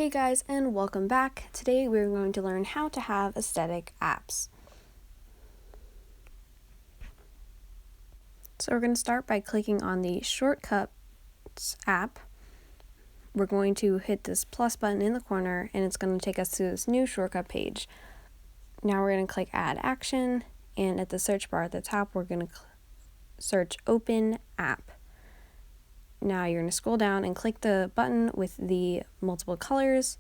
Hey guys, and welcome back. Today we're going to learn how to have aesthetic apps. So we're going to start by clicking on the Shortcuts app. We're going to hit this plus button in the corner and it's going to take us to this new shortcut page. Now we're going to click Add Action, and at the search bar at the top we're going to search Open App. Now you're going to scroll down and click the button with the multiple colors,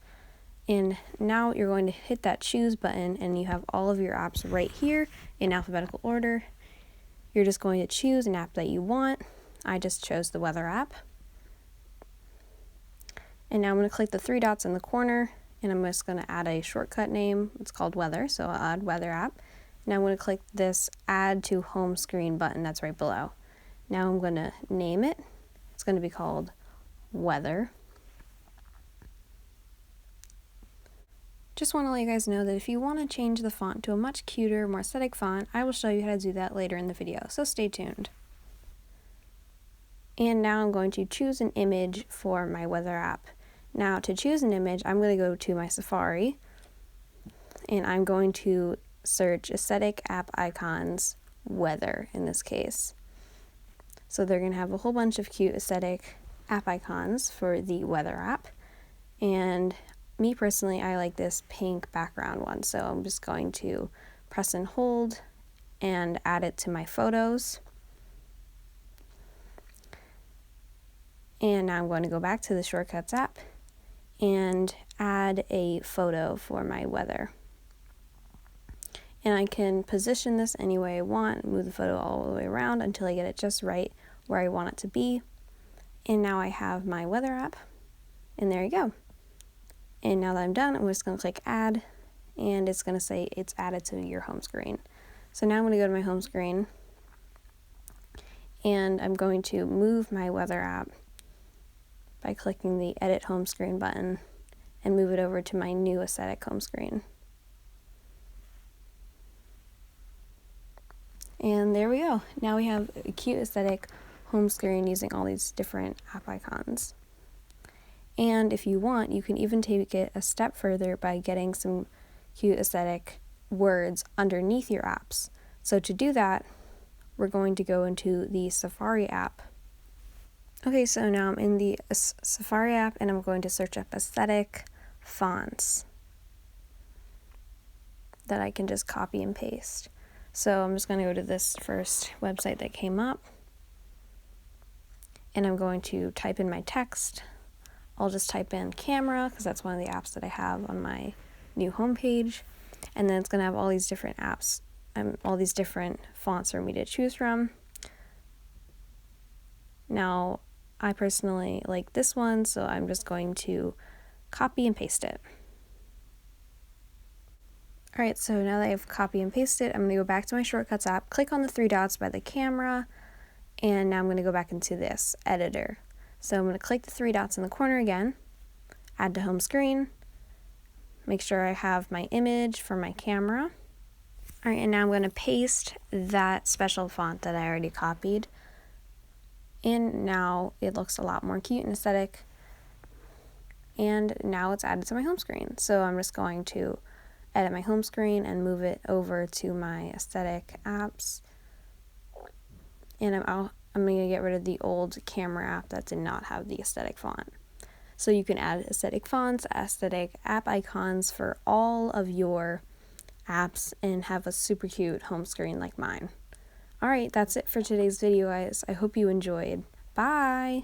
and now you're going to hit that choose button and you have all of your apps right here in alphabetical order. You're just going to choose an app that you want. I just chose the weather app. And now I'm going to click the three dots in the corner and I'm just going to add a shortcut name. It's called weather, so I'll add weather app. Now I'm going to click this add to home screen button that's right below. Now I'm going to name it. It's going to be called weather. Just want to let you guys know that if you want to change the font to a much cuter, more aesthetic font, I will show you how to do that later in the video, so stay tuned. And now I'm going to choose an image for my weather app. Now to choose an image, I'm going to go to my Safari, and I'm going to search aesthetic app icons, weather in this case. So they're going to have a whole bunch of cute aesthetic app icons for the weather app. And me personally, I like this pink background one. So I'm just going to press and hold and add it to my photos. And now I'm going to go back to the Shortcuts app and add a photo for my weather. And I can position this any way I want, move the photo all the way around until I get it just right where I want it to be. And now I have my weather app, and there you go. And now that I'm done, I'm just going to click add, and it's going to say it's added to your home screen. So now I'm going to go to my home screen, and I'm going to move my weather app by clicking the edit home screen button and move it over to my new aesthetic home screen. And there we go. Now we have a cute aesthetic home screen using all these different app icons. And if you want, you can even take it a step further by getting some cute aesthetic words underneath your apps. So to do that, we're going to go into the Safari app. Okay, so now I'm in the Safari app and I'm going to search up aesthetic fonts that I can just copy and paste. So I'm just going to go to this first website that came up, and I'm going to type in my text. I'll just type in camera because that's one of the apps that I have on my new homepage, and then it's going to have all these different apps, all these different fonts for me to choose from. Now, I personally like this one, so I'm just going to copy and paste it. Alright, so now that I've copy and pasted, I'm going to go back to my Shortcuts app, click on the three dots by the camera, and now I'm going to go back into this editor. So I'm going to click the three dots in the corner again, add to home screen, make sure I have my image for my camera. Alright, and now I'm going to paste that special font that I already copied. And now it looks a lot more cute and aesthetic. And now it's added to my home screen. So I'm just going to edit my home screen and move it over to my aesthetic apps. And I'm going to get rid of the old camera app that did not have the aesthetic font. So you can add aesthetic fonts, aesthetic app icons for all of your apps and have a super cute home screen like mine. Alright, that's it for today's video, guys. I hope you enjoyed. Bye!